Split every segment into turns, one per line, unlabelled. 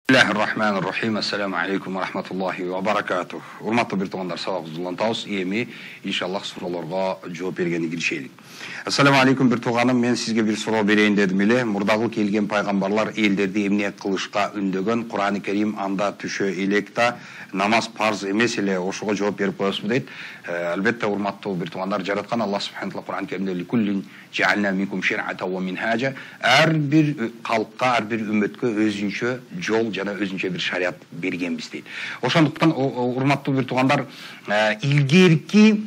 Bismillahirrahmanirrahim. Assalamu alaikum wa rahmatullahi wa barakatuh. Урматтуу бир туугандар, сабагыбызды улантабыз. Эми иншаллах суроолорго жооп бергенге киришелик. Ассаламу алейкум бир тууганым, мен сизге бир суроо берейин дедим эле. Мурдагы келген пайгамбарлар элдерди эмне кылышка үндөгөн, Кур'ан-ы Керим анда түшө элек да намаз парз эмес эле, ошого жооп берип коесузбу дейт. Албетте урматтуу бир туугандар, жараткан Аллах субханаху ва Кур'ан-ы Керимде ликуллин жаална минкум шир'атан ва минхажа, ар бир калкка, ар бир үммөткө өзүнчө жол жана өзүнчө бир шариат бергенбиз дейт. Ошондуктан урматтуу бир туугандар, илгерки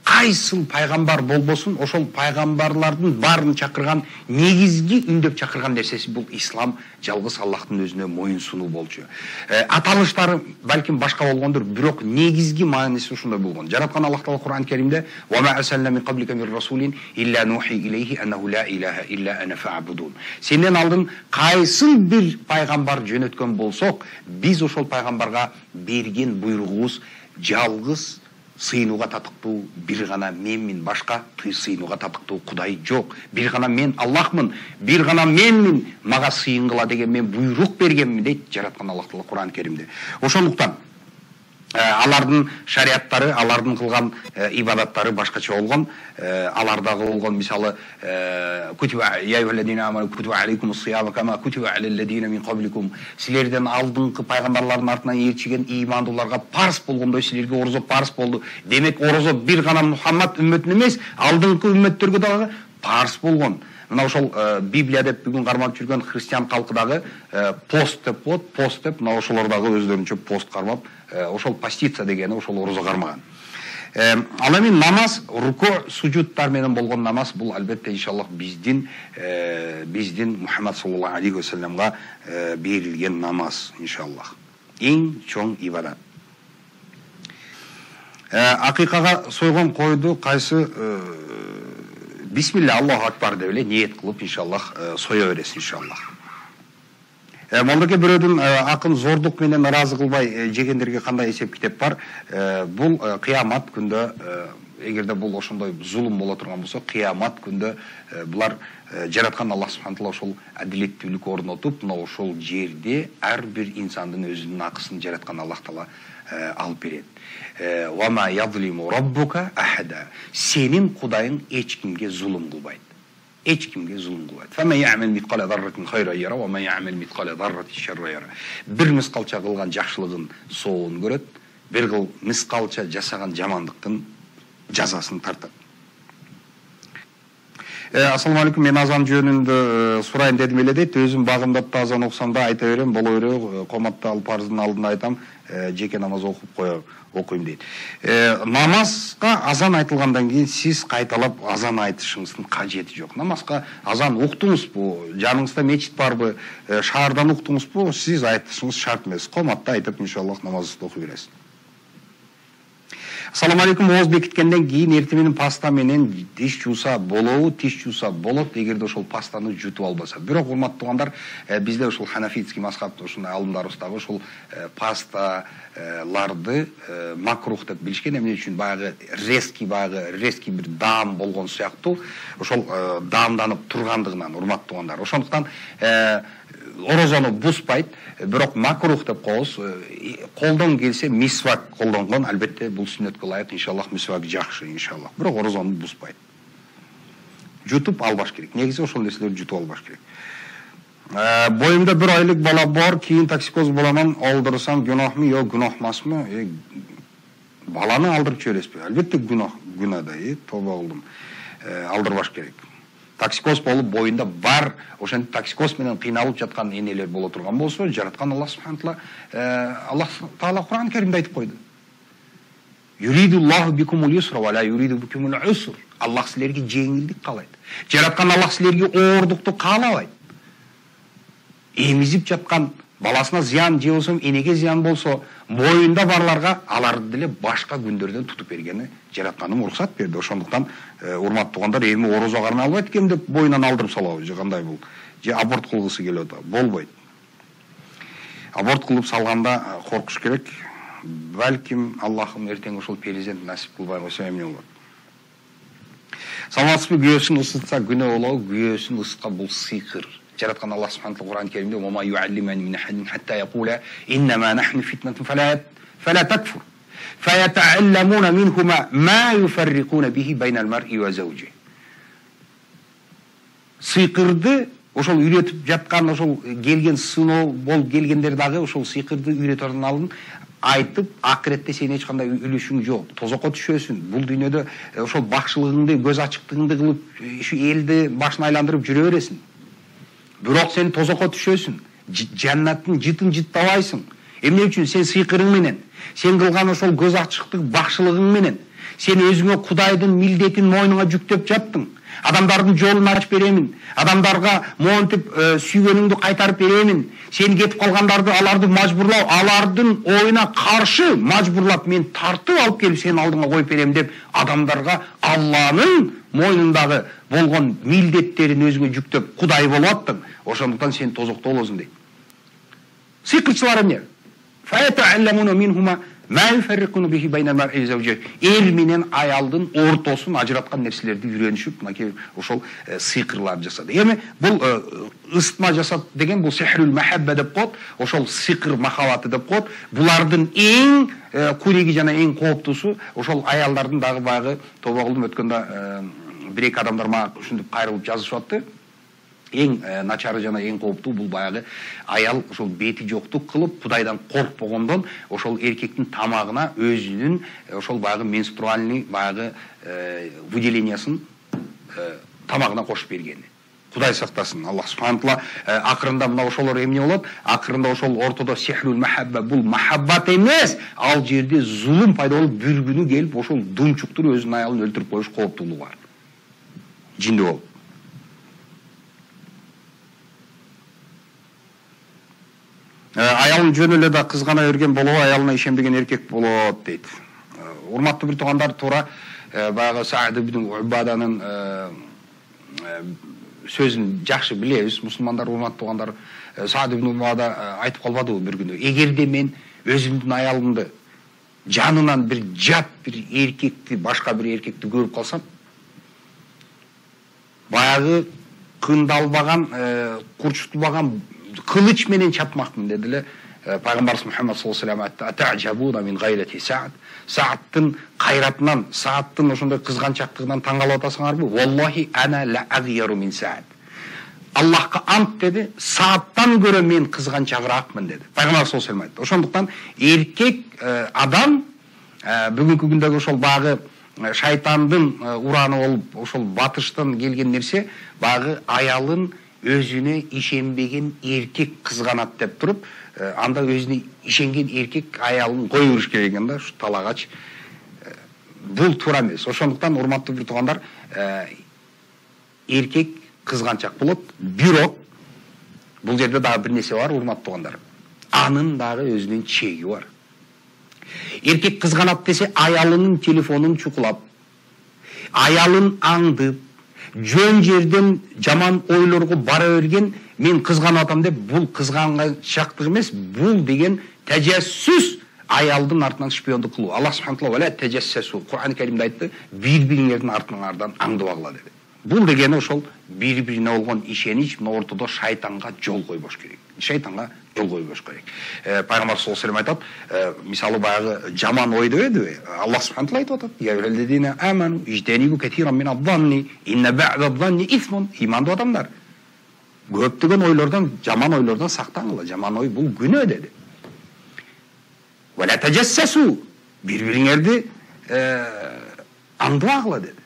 кайсыл пайгамбар болбосун, ошол пайгамбарлардын баарын чакырган негизги үндөп чакырган нерсеси бул ислам, жалгыз Аллахтын өзүнө моюн сунуу болчу. Аталыштары балким башка болгондур, бирок негизги мааниси ушундай болгон. Жараткан Аллах Таала Кур'ан-ы Керимде "Ва ма арсална мин qablika мин расулин илля нухи илейхи аннаху ла илаха илля ана фа'будун." Сенден алдын кайсыл бир пайгамбар жөнөткөн болсок, биз ошол пайгамбарга берген буйругубуз жалгыз сыйынууга татыктуу бир гана менмин, башка сыйынууга татыктуу Кудай жок. Бир гана мен Аллахмын, бир гана менмин, мага сыйынгыла деген мен буйрук бергенмин дейт жараткан Аллах Таала Кур'ан-ы Керимде. Ошондуктан алардын шариаттары, алардын кылган ибадаттары башкача болгон. Алардагы болгон мисалы кутуба я аyyuhalladina amanu kutiba alaykumus siyam kama kutiba alal ladina min qablikum. Силерден алдыңкы пайгамбарлардын артынан ээрчиген имандууларга парз болгондой силерге орозо парз болду. Демек орозо бир гана Мухаммад үммөтүнө эмес, алдыңкы үммөттөргө дагы парз болгон. Мына ошол Библия деп бүгүн кармап жүргөн христиан калкы дагы пост деп болот, пост деп, мына ошолор дагы өздөрүнчө пост кармап, ошол постица дегени ошол орозо кармаган. Ал эми намаз, руку, сужуттар менен болгон намаз бул албетте иншаллах биздин Мухаммад саллаллаху алейхи ва салламга берилген намаз иншаллах. Эң чоң ибадат. Акыйкага сойгон койду кайсы Бисмилля, Аллаху акбар деп эле ниет кылып иншаллах соя бересиз иншаллах. Молдоке бирөөдүн акын зордук менен ыраазы кылбай жегендерге кандай эсеп китеп бар? Бул кыямат күндө, эгерде бул ошондой зулум боло турган болсо, кыямат күндө булар жараткан Аллах субханаху ва ошол адилеттүүлүк орнотуп, мына ошол жерде ар бир инсандын өзүнүн акысын жараткан Аллах Таала алып берет. Ва ма yazlimu rabbuka ahada. Сенин Кудайың эч кимге зулум кылбайт. Эч кимге зулум кылбайт. Фама я'мал митқала зарратин хайра яра ва ма я'мал митқала зарратин шарра яра. Бир мискалча кылган жакшылыгын соогун көрөт, бир кыл мискалча жасаган жамандыктын жазасын тартат. Ассаламу алейкум, мен азан жөнүндө сурайын дедим эле дейт. Өзүм багымдап да азан окусам да айта берем, боло берет, коматта ал парздын алдында айтам, жеке намаз окуйм дейт. Намазга азан айтылгандан кийин сиз кайталап азан айтышыңыздын кажети жок. Намазга азан уктуңузбу, жаныңызда мечит барбы, шаардан уктуңузбу, сиз айтышыңыз шарт эмес. Коматта айтып иншаллах намазыңызды окуй бересиз. Ассаламу алейкум, ооз бекиткенден кийин эртең менен паста менен тиш жууса болобу? Тиш жууса болот, эгерде ошол пастаны жутуп албаса. Бирок урматтуу туугандар, бизде ошол ханафитский мазхаб, ошондой алымдарыбыз дагы ошол пасталарды макрух деп билишкен. Эмне үчүн? Баягы резкий бир даам болгон сыяктуу, ошол даамданып тургандыгынан, урматтуу туугандар. Ошондуктан орозону бузбайт, бирок макрух деп коебуз. Колдон келсе мисвак колдонгон, албетте бул сүннөткө ылайык, иншаллах мисвак жакшы иншаллах. Бирок орозону бузбайт. Жутуп албаш керек. Негизи ошол нерселерди жутуп албаш керек. Боюмда 1 айлык бала бар, кийин токсикоз боламан, алдырсам гүнахмы, жок гүнах эмасмы? Баланы алдырып жибересизби? Албетте гүнah да, тоба кылдым. Алдырбаш керек. Токсикоз болуп боюнда бар, ошентип токсикоз менен кыйналып жаткан энелер боло турган болсо, жараткан Аллах субханаху Аллах Таала Кур'ан-ы Керимде айтып койду. Юридуллаху бикумул юсра ва ла юриду бикумул уср. Аллах силерге жеңилдик каалайт. Жараткан Аллах силерге оордукту каалабайт. Эмизип жаткан баласына зыян же болсо, энеге зыян болсо, моюнда барларга аларды деле башка күндөрдөн тутуп бергени жаратканым уруксат берди. Ошондуктан урматтуу туугандар, эми орозо кармай албайт экен деп боюнан алдырып салабы, же кандай бул? Же аборт кылгысы келип атат. Болбойт. Аборт кылып салганда коркуш керек. Балким Аллахым эртең ошол перзент насип кылбай койсо эмне болот? Саламатсызбы? Күйөөсүн ысытса күнөө болобу? Күйөөсүн ысыткан бул сыйкыр. жараткан Аллах субханаху ва Кур'ан-ы Керимде "Ва ма юаллимани мин ахадин хатта якула иннама нахну фитнатун фала такфур фаятаалламуна минхума ма юфаррикуна бихи байнал мар'i ва завджи". Сыйкырды ошол үйрөтүп жаткан, ошол келген сыноо болуп келгендер дагы ошол сыйкырды үйрөтөрдүн алдын айтып, акыретте сен эч кандай үлүшүң жок, тозокко түшөсүн. Бул дүйнөдө ошол бакчылыгыңды, көз ачыктыгыңды кылып, ушу элди башын айландырып жүрө бересиң. Бирок сен тозокко түшөсүн. Жаннаттын жытын жыттабайсың. Эмне үчүн? Сен сыйкырың менен, сен кылган ошол көз ачыктык бакчылыгың менен, сен өзүңө Кудайдын милдетин мойнуңа жүктөп жаптың. Адамдардын жолун ачып беремин, адамдарга монтип сүйгөнүңдү кайтарып беремин. Сен кетип калгандарды, аларды мажбурлап, алардын оюна каршы мажбурлап мен тартып алып келип сенин алдыңа коюп берем деп адамдарга Алланын мойнундагы болгон милдеттерин өзүңө жүктөп Кудай болуп аттың. Ошондуктан сен тозокто болосуң дейт. Сыйкырчылар эмне? Фаятаалламуна минхума ма юфаррикуна бихи байнал мар'i ва завджи. Эр менен аялдын ортосун ажыраткан нерселерди үйрөнүшүп, мынакей ошол сыйкырлар жасады. Эми бул ысытма жасат деген бул сихрул махабба деп коет, ошол сыйкыр махаббаты деп коет. Булардын эң куреги жана эң кооптуусу ошол аялдардын дагы баягы тоба кылдым өткөндө бир-эки адамдар мага ушинтип кайрылып жазышып атты. Эң начары жана эң кооптуу бул баягы аял ошол бети жоктук кылып, Кудайдан коркпогондон ошол эркектин тамагына өзүнүн ошол баягы менструальный баягы выделениясын тамагына кошуп бергени. Кудай сактасын. Аллах субханаху ва акырында мына ошолор эмне болот? Акырында ошол ортодо сихрул махабба бул махаббат эмес, ал жерде зулум пайда болуп, бир күнү келип ошол дунчуктур өзүнүн аялын өлтүрүп коюш кооптуулугу бар. Жинди болуп. Аялын жөн эле да кызгана берген болобу, аялына ишенбеген эркек болот дейт. Урматтуу бир туугандар, туура баягы Саад ибн Убаданын сөзүн жакшы билебиз. Мусулмандар, урматтуу туугандар, Саад ибн Убада айтып калбадыбы бир күнү? Эгерде мен өзүмдүн аялымды жанынан бир жат бир эркекти, башка бир эркекти көрүп калсам, баягы кындалбаган, курчутулбаган кылыч менен чапмакмын деди эле пайгамбарыбыз Мухаммад саллаллаху алейхи ва саллям айтты. Атажабуна мин гайрати Саад. Саадтын кайратынан, Саадтын ошондой кызганчактыгынан таң калып атасыңарбы? Валлахи ана ла агьяру мин Саад. Аллахка ант деди, Саадтан көрө мен кызганчагыраакмын деди. Пайгамбар саллаллаху алейхи ва саллям айтты. Ошондуктан эркек адам бүгүнкү күндөгү ошол багы шайтандын ураны болуп, ошол батыштан келген нерсе багы аялын өзүнө ишенбеген эркек кызганат деп туруп, анда өзүнө ишенген эркек аялын кое бериш керек экен да, ушу талагач. Бул туура эмес. Ошондуктан урматтуу бир туугандар, эркек кызганчак болот, бирок бул жерде дагы бир нерсе бар, урматтуу туугандар. Анын дагы өзүнүн чеги бар. Эркек кызганат десе, аялынын телефонун чукулап, аялын аңдып, жөн жерден жаман ойлорго бара берген, мен кызганып атам деп, бул кызганчактык эмес, бул деген тажассус, аялдын артынан шпиондук кылуу. Аллах субханаху ва тааля тажассусу Кур'ан-ы Керимде айтты, бири-бириңердин артыңардан аңдыбагыла деди. Бул дегени ошол бири-бирине болгон ишенич, мына ортодо шайтанга жол койбош керек. Шайтанга жол койбош керек. Пайгамбар саллаллаху алейхи ва саллям айтат, мисалы баягы жаман ой дебеди? Аллах субханаху айтып атат: "Я валлазина аману ижтанибу катиран мин ад-данни инна бa'да ад-данни исмун". Имандуу адамдар, көптөгөн ойлордон, жаман ойлордон сактангыла. Жаман ой бул күнөө деди. Ва ла тажассасу, бири-бириңерди аңдыбагыла деди.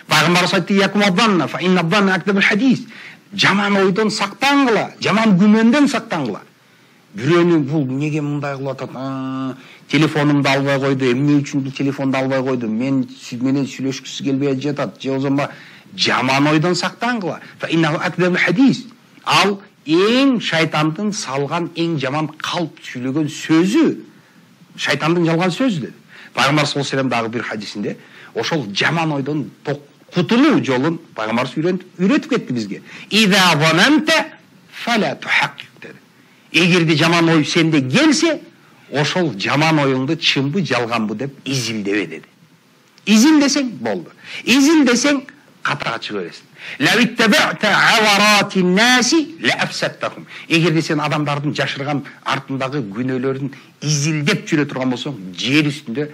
Пайгамбарыбыз айтты: "Якум ад-данна фа инна ад-данна акдабул хадис". Жаман ойдон сактангыла, жаман күмөндөн сактангыла. Бирөөнү бул неге мындай кылып атат? Телефонумду албай койду, эмне үчүн бул телефонду албай койду? Менен сүйлөшкүсү келбей жатат. Же болсо жаман ойдон сактангыла. Фа инна акдабул хадис. Ал эң шайтандын салган эң жаман калп сүйлөгөн сөзү, шайтандын жалган сөзү деди. Пайгамбар саллаллаху алейхи ва саллям дагы бир хадисинде ошол жаман ойдон кутулуу жолун пайгамбарыбыз үйрөтүп кетти бизге. Иза зананта фала тухаккик деди. Эгерде жаман ой сенде келсе, ошол жаман оюңду чынбы, жалганбы деп изилдебе деди. Изилдесең болду. Изилдесең катага чыга бересиң. Эгерде сен адамдардын жашырган артындагы күнөөлөрүн изилдеп жүрө турган болсоң, жер үстүндө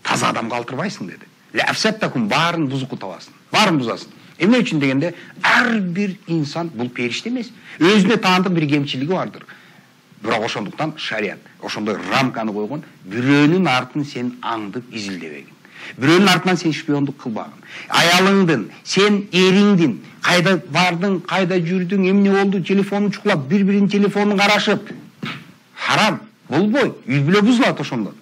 таза адам калтырбайсың деди. Баарын бузуку табасың, баарын бузасың. Эмне үчүн дегенде, ар бир инсан бул периште эмес, өзүнө таандык бир кемчилиги бардыр. Бирок ошондуктан шарият ошондой рамканы койгон, бирөөнүн артын сен аңдып изилдебегин. Бирөөнүн артынан сен шпиондук кылбагын. Аялыңдын, сен эриңдин, кайда бардың, кайда жүрдүң, эмне болду, телефонун чукулап, бири-биринин телефонун карашып. Харам, болбойт, үй бүлө бузулат ошондон.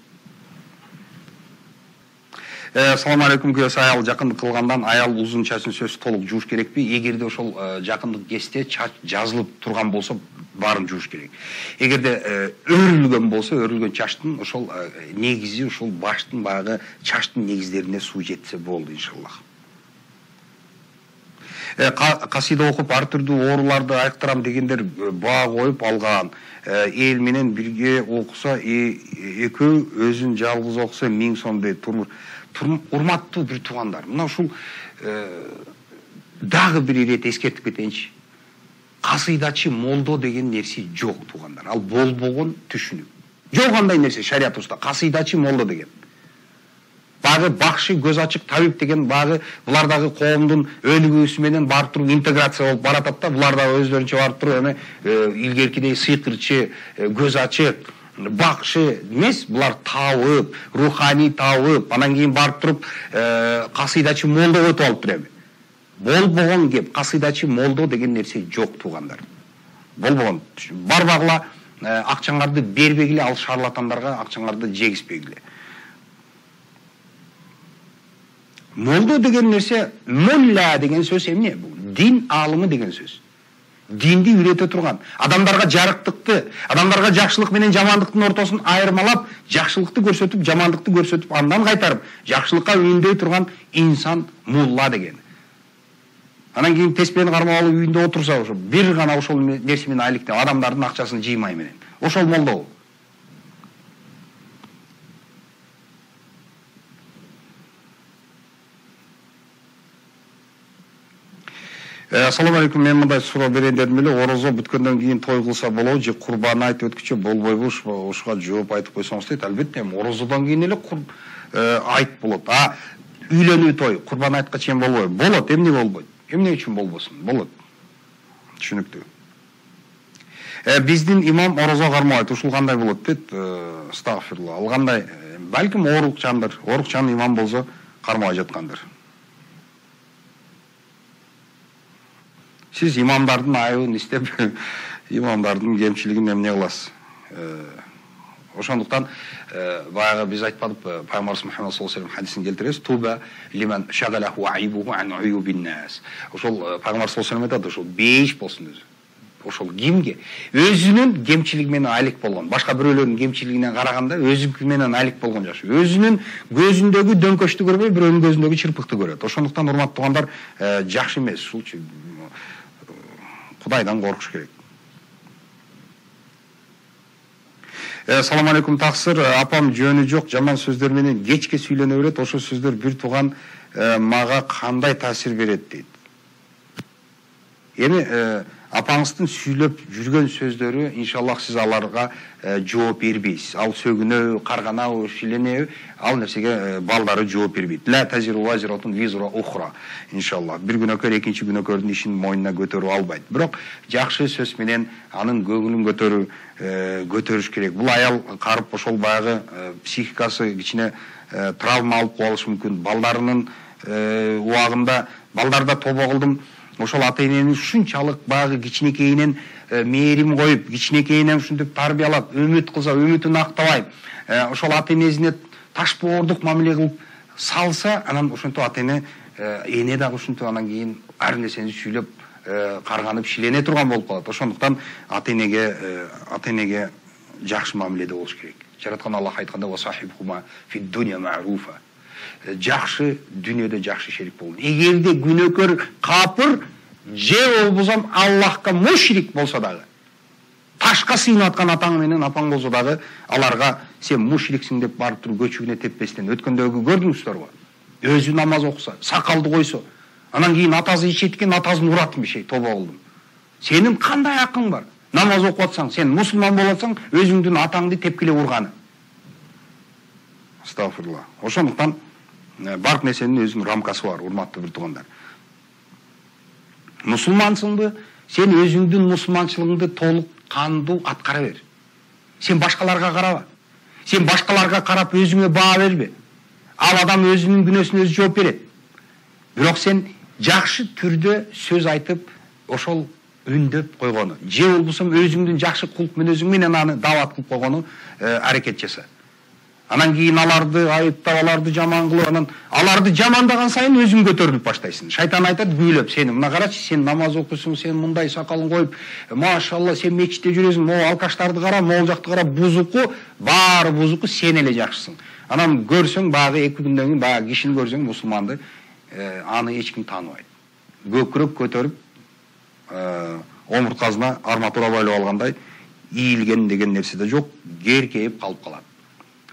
Салам алейкум, күйөөсү аял жакындык кылгандан аял узун чачын сөз толук жууш керекпи? Эгерде ошол жакындык кесте чач жазылып турган болсо, баарын жууш керек. Эгерде өрүлгөн болсо, өрүлгөн чачтын ошол негизи, ошол баштын баягы чачтын негиздерине суу жетсе болду иншаллах. Касида окуп ар түрдүү ооруларды айыктырам дегендер баа коюп алган. Эл менен бирге окуса, экөө өзүн жалгыз окуса 1000 сом дейт. Урматтуу бир туугандар, мына ушул дагы бир ирет эскертип кетейинчи. Касыйдачы молдо деген нерсе жок туугандар. Ал болбогон түшүнүк. Жок андай нерсе шариятыбызда касыйдачы молдо деген. Багы бакшы, көз ачык табип деген багы булардагы коомдун өлүгүсү менен барып туруп интеграция болуп баратат да, булар дагы өздөрүнчө барып туруп илгеркидей сыйкырчы, көз ачык, бакшы эмес, булар табып, руханий табып, анан кийин барып туруп касыйдачы молдо өтүп алыптыр эми. Болбогон кеп, касыйдачы молдо деген нерсе жок туугандар. Болбогон. Барбагыла акчаңарды бербегиле, ал шарлатандарга акчаңарды жегизбегиле. Молдо деген нерсе, мулла деген сөз эмне? Дин алымы деген сөз. Динди үйрөтө турган, адамдарга жарыктыкты, адамдарга жакшылык менен жамандыктын ортосун айырмалап, жакшылыкты көрсөтүп, жамандыкты көрсөтүп, андан кайтарып, жакшылыкка үндөй турган инсан мулла деген. Анан кийин теспени кармап алып үйүндө отурса, ошо бир гана ошол нерсе менен айлыктап, адамдардын акчасын жыймай менен. Ошол молдо. Assalamu alaikum, men мындай суроо берейин дедим эле, орозо бүткөндөн кийин той кылса болобу же курбан айт өткүчө болбойбу? Ушуга жооп айтып койсоңуз дейт. Албетте, орозодон кийин эле айт болот. Үйлөнүү той, курбан айтка чейин болбойбу? Болот, эмне болбойт? Эмне үчүн болбосун? Болот. Түшүнүктүү. Биздин имам орозо кармабайт, ушул кандай болот дейт? Астагфирулла. Ал кандай? Балким оорукчандыр. Оорукчан имам болсо кармабай жаткандыр. Siz imamdardın ayıbын istep, imamdardın kemçiligin emne kılasiz. Ошондуктан баягы биз айтпадык, Пайгамбарыбыз Мухаммад саллаллаху алейхи хадисин келтиребиз. Туба лиман шагалаху айбуху ан уюбин нас. Ошол Пайгамбар саллаллаху алейхи айтат, ошол бейиш болсун өзү. Ошол кимге өзүнүн кемчилиги менен алик болгон, башка бирөөлөрдүн кемчилигинен караганда өзүнүн менен алик болгон жакшы. Өзүнүн көзүндөгү дөңкөчтү көрбөй, бирөөнүн көзүндөгү чырпыкты көрөт. Ошондуктан урматтуу туугандар, жакшы эмес ушулчу. Кудайдан коркуш керек. Салам алейкум таксыр, апам жөнү жок жаман сөздөр менен кечке сүйлөнө берет. Ошол сөздөр бир тууган мага кандай таасир берет дейт. Эми апаңыздын сүйлөп жүргөн сөздөрү, иншаллах сиз аларга жооп бербейсиз. Ал сөгүнө, карганабы, шиленеби, ал нерсеге балдары жооп бербейт. Ла тазиру вазиратун визра ухра. Иншаллах. Бир күнөөкөр экинчи күнөөкөрдүн ишин мойнуна көтөрүп албайт. Бирок жакшы сөз менен анын көңүлүн көтөрүш керек. Бул аял карып ошол баягы психикасы кичине травма алып калышы мүмкүн. Балдарынын убагында балдарда тобо кылдым. Ошол ата-эненин ушунчалык багы кичинекейинен мээрим коюп, кичинекейинен ушинтип тарбиялап, үмүт кылса, үмүтүн актабай, ошол ата-энесине ташбоордук мамиле кылып салса, анан ошентип ата-эне, эне дагы ушинтип анан кийин ар нерсени сүйлөп, карганып, шилене турган болуп калат. Ошондуктан ата-энеге жакшы мамиледе болуш керек. Жараткан Аллах айтканда: "Ва сахибхума фид дунья ма'руфа." Жакшы дүйнөдө жакшы шерик болун. Эгерде күнөөкөр капыр же болбосом Аллахка мушрик болсо дагы, ташка сыйынып аткан атаң менен апаң болсо дагы, аларга сен мушриксиң деп барып туруп көчүгүнө теппестен өткөндөгү көрдүңүздөрбү? Өзү намаз окуса, сакалды койсо, Анан кийин атасы ичет атасын урат бишей, тоба болдум. Сенин кандай акың бар? Намаз окуп атсаң, сен мусулман болсаң, өзүңдүн атаңды тепкилеп урганы. Астагфирулла. Ошондуктан бардык нерсенин өзүнүн рамкасы бар, урматтуу бир туугандар. Мусулмансыңбы? Сен өзүңдүн мусулманчылыгыңды толук кандуу аткара бер. Сен башкаларга караба. Сен башкаларга карап өзүңө баа бербе. Ал адам өзүнүн күнөөсүнө өзү жооп берет. Бирок сен жакшы түрдө сөз айтып, ошол үндөп койгону, же болбосо өзүңдүн жакшы кулк мүнөзүң менен аны даават кылып койгону аракет жаса. Анан кийин аларды айыптап, аларды жаман кылып, анан аларды жамандаган сайын өзүң көтөрүлүп баштайсың. Шайтан айтат күйлөп, сени мына карачы, сен намаз окуйсуң, сен мындай сакалың коюп, машалла, сен мечитте жүрөсүң, могу алкаштарды кара, могул жакты кара, бузуку, баары бузуку, сен эле жакшысың. Анан көрсөң, багы 2 күндөн кийин багы кишини көрсөң, мусулманды, аны эч ким тааныбайт. Көкүрөк көтөрүп, омурткасына арматура байлап алгандай, ийилген деген нерсе да жок, керкейип калып калат.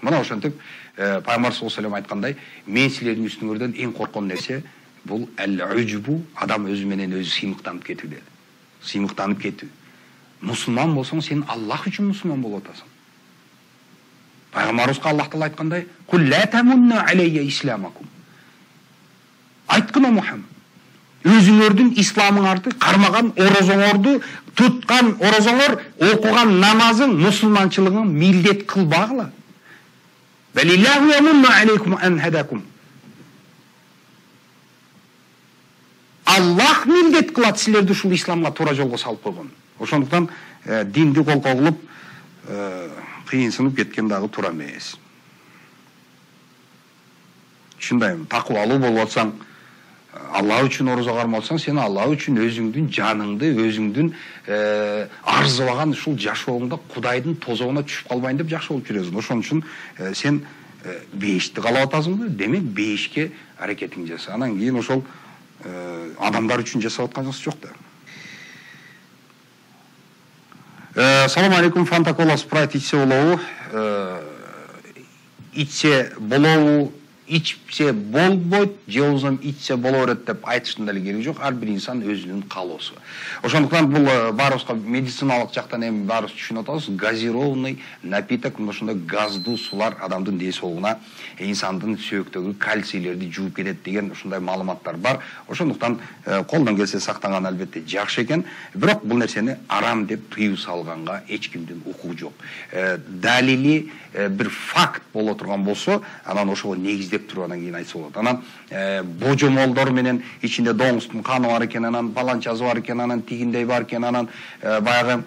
Мына ошентип Пайгамбар саллаллаху алейхи ва саллям айткандай, мен силердин үстүңөрдөн эң корккон нерсе бул ал-уджбу, адам өзү менен өзү сыймыктанып кетүү деди. Сыймыктанып кетүү. Мусулман болсоң, сен Аллах үчүн мусулман болуп атасың. Пайгамбарыбызга Аллах таала айткандай, "Кул ла тамунна алейя исламакум." Айткына Мухаммад, өзүңөрдүн исламыңарды, кармаган орозоңорду, туткан орозоңор, окуган намазың, мусулманчылыгың милдет кылбагыла. Балиллаху ямунну алейкум ан хадакум. Аллах милдет кылат силерди ушул исламга туура жолго салып койгон. Ошондуктан динди колго кылып кыйынсынып кеткен дагы туура эмес. Ушундай такыбалуу болуп атсаң, Алла үчүн орозо кармап атсаң, сен Алла үчүн өзүңдүн жаныңды, өзүңдүн арзыбаган ушул жашооңдо Кудайдын тозогуна түшүп калбайын деп жакшы болуп жүрөсүң. Ошон үчүн сен бейишти каалап атасыңбы? Демек бейишке аракетиңди жаса. Анан кийин ошол адамдар үчүн жасап аткан нерсе жок да. Салам алейкум, Фанта кола спрайт ичсе болобу? Ичсе болобу? Ичсе болбойт, же болбосо ичсе боло берет деп айтыштын деле кереги жок. Ар бир инсан өзүнүн каалоосу. Ошондуктан бул баарыбызга медициналык жактан эми баарыбыз түшүнүп атабыз. Газированный напиток, ошондой газдуу сулар адамдын ден соолугуна, инсандын сөөктөгү кальцийлерди жууп кетет деген ушундай маалыматтар бар. Ошондуктан колдон келсе сактанган албетте жакшы экен. Бирок бул нерсени арам деп тыюу салганга эч кимдин укугу жок. Далили бир факт боло турган болсо, анан ошого негиздеп туруп анан кийин айтса болот. Анан божомолдор менен ичинде доңуздун каны бар экен, анан баланчасы бар экен, анан тигиндей бар экен, анан баягы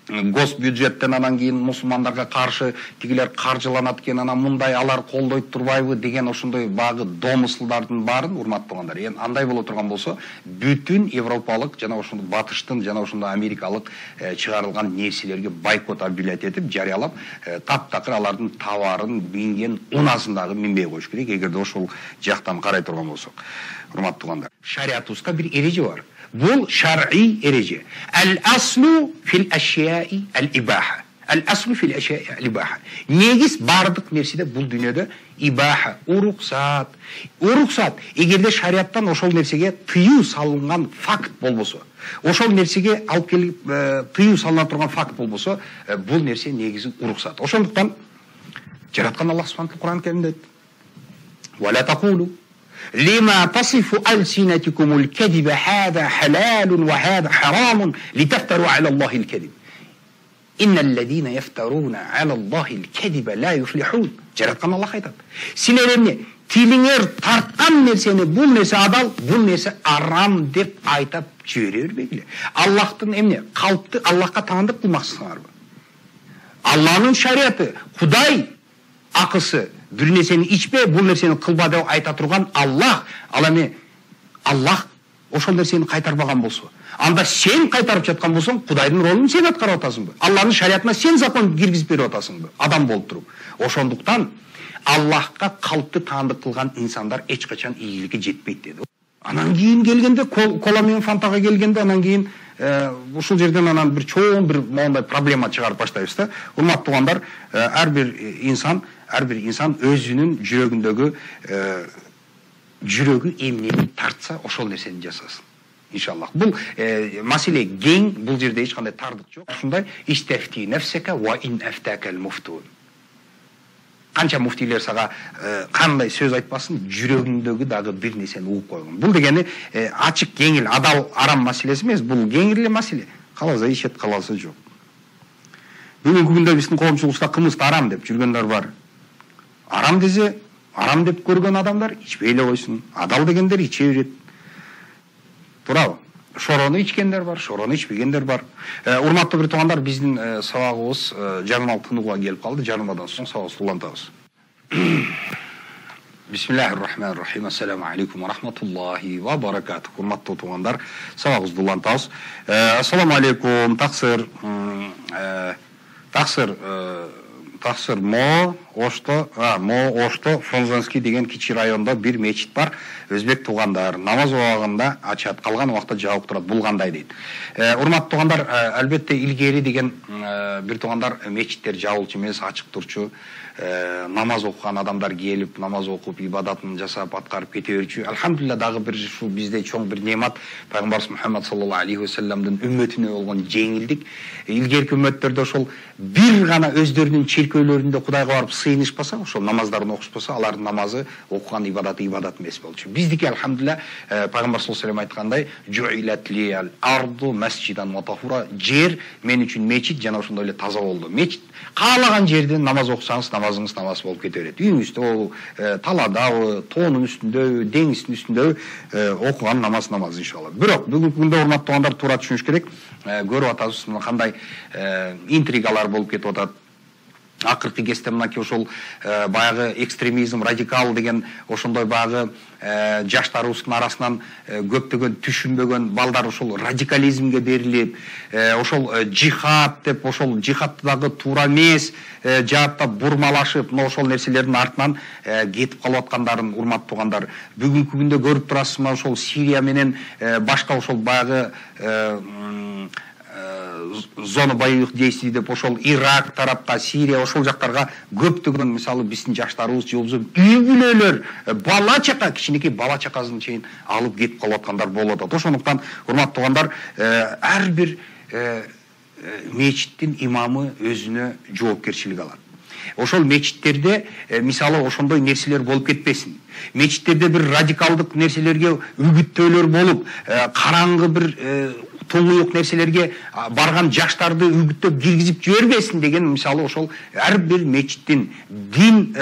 госбюджеттен анан кийин мусулмандарга каршы тигилер каржыланат экен, анан мындай алар колдойт турбайбы деген ошондой багы домыслдардын баарын, урматтуу туугандар, эми андай боло турган болсо, бүтүн европалык жана ошондой батыштын жана ошондой америкалык чыгарылган нерселерге бойкот объявлять этип, жарыялап, таптакыр алардын товарын минген унасын дагы минбей коюш керек, эгерде ошол жактан карай турган болсок. Урматтуу туугандар, шариятыбызда бир эреже бар. Бул шар'ий эреже. Ал-аслу фил ашяи ал-ибаха. Ал-аслу фил ашяи ал-ибаха. Негиз бардык нерседе бул дүйнөдө ибаха, уруксат. Уруксат, эгерде шарияттан ошол нерсеге тыюу салынган факт болбосо, ошол нерсеге алып келип тыюу салына турган факт болбосо, бул нерсе негизи уруксат. Ошондуктан жараткан Аллах субханаху Кур'ан Каримде айтты: "Ва ла тaqulu لما تصف ألسنتكم الكذب هذا حلال وهذا حرام لتفتروا على الله الكذب إن الذين يفترون على الله الكذب لا يفلحون." Жараткан Аллах айтат: силер эмне тилиңер тарткан нерсени, бул нерсе адал, бул нерсе арам деп айтып жибере бербегиле. Аллахтын эмне калпты Аллахка таандык кылмаксыңарбы? Алланын шариаты, Кудай акысы, бир нерсени ичпе, бул нерсени кылба деп айта турган Аллах. Ал эми Аллах ошол нерсени кайтарбаган болсо, анда сен кайтарып жаткан болсоң, Кудайдын ролун сен аткарып атасыңбы? Алланын шариятына сен закон киргизип берип атасыңбы? Адам болуп туруп. Ошондуктан Аллахка калпты таандык кылган инсандар эч качан ийгиликке жетпейт деди. Анан кийин келгенде, кола менен фантага келгенде, анан кийин ушул жерден анан бир чоң бир мондай проблема чыгарып баштайбыз да. Урматтуу туугандар, ар бир инсан өзүнүн жүрөгүндөгү жүрөгү эмнени тартса ошол нерсени жасасын. İnşallah. Бұл мәселе кең, бұл жерде ешқандай тардық жоқ. Ушундай истефти нефсека ва ин эфтакал муфтун. Қанша муфтилер сага қандай сөз айтпасын, жүрөгүндөгү дагы бир нерсени угуп койгон. Бұл дегени ачык, кеңил, адал, арам маселеси эмес, бұл кеңир эле маселе. Каласа ишет, каласа жок. Бүгүнкү күндө биздин коомчулукта кымызды арам деп жүргөндөр бар. Арам десе, арам деп көргөн адамдар ичпей эле койсун. Адал дегендер иче берет. Турабы? Шорону ичкендер бар, шорону ичпегендер бар. Урматтуу бир туугандар, биздин сабагыбыз жарымал тынууга келип калды. Жарымадан соң сабагыбызды улантабыз. Бисмиллахир-рахманир-рахим. Ассаламу алейкум ва рахматуллахи ва баракатух. Урматтуу туугандар, сабагыбызды улантабыз. Ассаламу алейкум, таксыр. Таксыр Мо Ошто Фонзанский деген кичи районда бир мечит бар. Өзбек туугандар намаз убагында ачат, калган убакта жабык турат. Бул кандай дейт. Урматтуу туугандар, албетте илгери деген бир туугандар мечиттер жабылчу эмес, ачык турчу. Намаз окуган адамдар келип, намаз окуп, ибадатын жасап, аткарып кете берчү. Алхамдулилlah, дагы бир ушул бизде чоң бир немат, пайгамбарыбыз Мухаммад саллаллаху алейхи ва салламдын үммөтүнө болгон жеңилдик. Илгерки үммөттөрдө ошол бир гана өздөрүнүн чиркөөлөрүндө Кудайга барып сыйынышпаса, ошол намаздарын окушпаса, алардын намазы, окуган ибадаты ибадат эмес болчу. Биздики алхамдулилlah, пайгамбар саллаллаху алейхи ва саллям айткандай, жуилат лиял арду масжидан ва таһура, жер мен үчүн мечит жана ошондой эле таза болду. Мечит каалаган жерден намаз окусаңыз, намазыңыз намаз болуп кете берет. Үйүңүздө, таладабы, тоонун үстүндөбү, деңиздин үстүндөбү окуган намаз иншалла. Бирок бүгүнкү күндө урматтуу туугандар туура түшүнүш керек. Көрүп атабыз кандай интригалар болуп кетип атат. Акыркы кезде мынакей ошол баягы экстремизм, радикал деген ошондой баягы жаштарыбыздын арасынан көптөгөн түшүнбөгөн балдар ошол радикализмге берилип, ошол жихад деп, ошол жихадты дагы туура эмес жаатта бурмалашып, ошол нерселердин артынан кетип калып аткандарын урматтуу туугандар, бүгүнкү күндө көрүп турасызбы, ошол Сирия менен башка ошол баягы зона боевых действий деп ошол Ирак тарапка, Сирия ошол жактарга көптөгөн мисалы биздин жаштарыбыз, жылбыз, үй бүлөлөр, бала чака, кичинекей бала чакасын чейин алып кетип калып аткандар болуп атат. Ошондуктан урматтуу туугандар, ар бир мечиттин имамы өзүнө жоопкерчилик алат. Ошол мечиттерде мисалы ошондой нерселер болуп кетпесин. Мечиттерде бир радикалдык нерселерге үгүттөөлөр болуп, караңгы бир тоңуюк нерселерге барган жаштарды үгүттөп киргизип жибербесин деген мисалы ошол ар бир мечиттин дин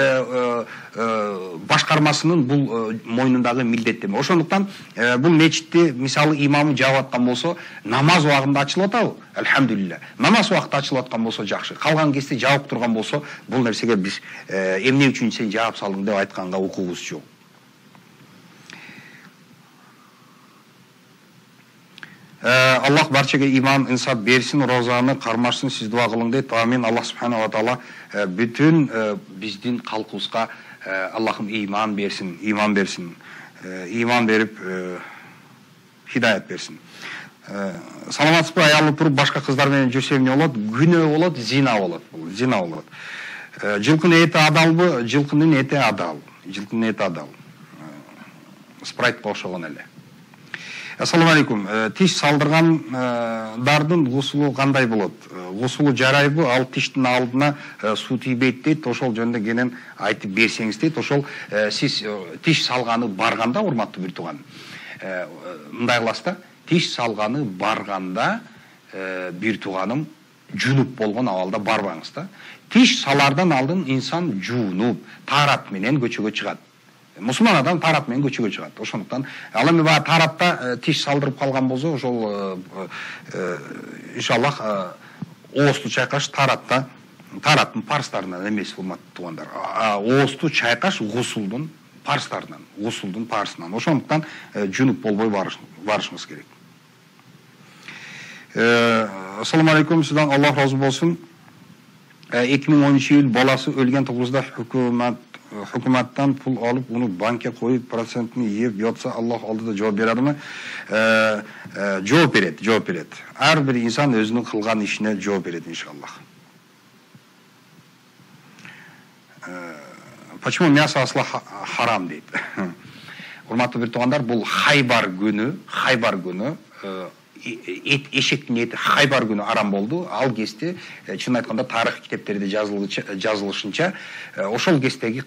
башкармасынын бул мойнундагы милдеттеме. Ошондуктан бул мечитти мисалы имамы жаап аткан болсо, намаз убагында ачылып атабы? Алхамдулилlah. Намаз убакыты ачылып аткан болсо жакшы. Калган кезде жабык турган болсо, бул нерсеге биз эмне үчүн сен жаап салдың деп айтканга укугубуз жок. Аллах барчага иман, инсап берсин, розаны кармашсын, сиз дуа кылың дейт. Амин. Аллах субхана ва таала бүтүн биздин калкыбызга Аллахым иман берсин, иман берип хидаят берсин. Саламатсызбы? Аялы туруп башка кыздар менен жүрсө эмне болот? Күнөө болот, зина болот. Зина болот. Жылкынын эти адалбы? Жылкынын эти адал. Жылкынын эти адал. Спрайтка окшогон эле. Ассаламу алейкум. Тиш салдыргандардын гусулу кандай болот? Гусулу жарайбы? Ал тиштин алдына суу тийбейт дейт. Ошол жөнүндө кенен айтып берсеңиз дейт. Ошол сиз тиш салганы барганда, урматтуу бир тууган, мындай кыласыз да, тиш салганы барганда бир тууганым жунуп болгон абалда барбаңыз да. Тиш салардан алдын инсан жуунуп, тарап менен көчөгө чыгат. Мусулман адам тарап менен көчөгө чыгат. Ошондуктан ал эми баа тарапта тиш салдырып калган болсо, ошол иншаллах оосту чайкаш тараптын парстарынан эмес, урматтуу туугандар. Оосту чайкаш гусулдун парстарынан, гусулдун парсынан. Ошондуктан жунуп болбой барышыңыз керек. Ассаламу алейкум, сизден Аллах разы болсун. 2013-yıl balası ölgen to'g'risida hukumatdan pul alıp onu banka koyup prosentini yiyip yotsa Allah oldida javob beradimi? Javob beradi. Har bir inson o'zining qilgan ishine javob beradi inshaalloh. Почему мясо осла харам deydi? урматтуу бир туугандар, бул Хайбар күнү эшектин эти Хайбар күнү арам болду. Ал кезде чын айтканда тарых китептерде жазылышынча ошол кездеги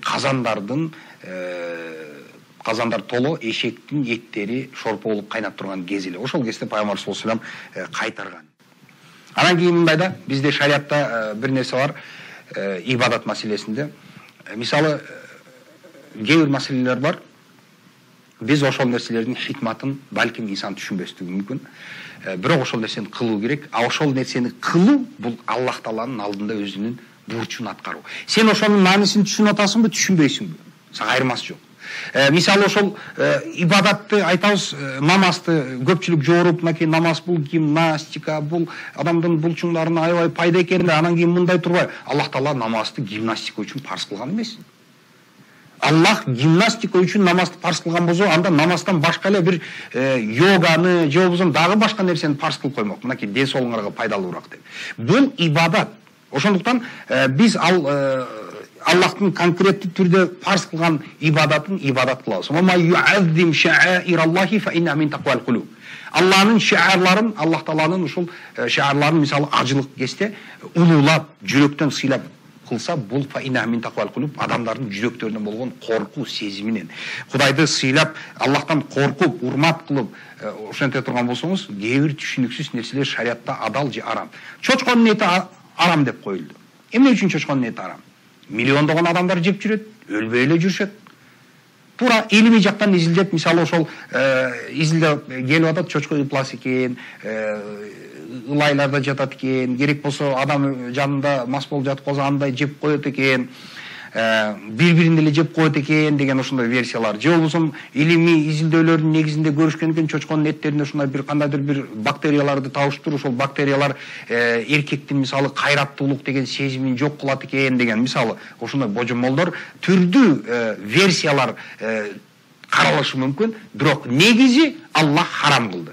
казандар толо эшектин еттери шорпо болуп кайнап турган кез эле. Ошол кезде Пайгамбар саллаллаху алейхи ва саллям кайтарган. Анан кийин мындай да, бизде шариатта бир нерсе бар, ибадат маселесинде. Мисалы, кээ бир маселелер бар. Биз ошол нерселердин хикматын балким инсан түшүнбөстүгү мүмкүн. Бирок ошол нерсени кылуу керек. А ошол нерсени кылуу бул Аллах Тааланын алдында өзүнүн бурчун аткаруу. Сен ошонун маанисин түшүнүп атасыңбы, түшүнбөйсүңбү? Сага айырмасы жок. Мисалы ошол ибадатты айтабыз, намазды көпчүлүк жооруп, мынакей намаз бул гимнастика, бул адамдын булчуңдарына аябай пайда экен, анан кийин мындай турбай, Аллах Таала намазды гимнастика үчүн парз кылган эмес. Аллах гимнастика үчүн намазды парз кылган болсо, анда намаздан башка эле бир йоганы, же болбосо дагы башка нерсени парз кылып коймок. Мынакей ден соолуңарга пайдалуураак деп. Бул ибадат. Ошондуктан биз Аллахтын конкреттүү түрдө парз кылган ибадатын ибадат кылабыз. Аллахнын шиарларын, Аллах Тааланын ушул шиарларын, мисалы ажылык кезде улуулап, жүрөктөн сыйлап кылса, бул адамдардын жүрөктөрүнөн болгон коркуу сезиминен, Кудайды сыйлап, Аллахтан коркуп, урмат кылып, ошентип турган болсоңуз, кээ бир түшүнүксүз нерселер шариатта адал же арам. Чочконун эти арам деп коюлду. Эмне үчүн чочконун эти арам? Миллиондогон адамдар жеп жүрөт, өлбөй эле жүрүшөт. Туура илимий жактан изилдеп, мисалы ошол изилдеп келип атат, чочко ыплас экен, ылайларда жатат экен, керек болсо адам жанында мас болуп жатып калса андай жеп коет экен, бири-бирин эле жеп коет экен деген ошондой версиялар. Же болбосо илимий изилдөөлөрдүн негизинде көрүшкөн экен, чочконун эттеринде ушундай бир кандайдыр бир бактерияларды табышыптыр, ошол бактериялар эркектин мисалы кайраттуулук деген сезимин жок кылат экен деген, мисалы ошондой божомолдор, түрдүү версиялар каралышы мүмкүн, бирок негизи Аллах харам кылды.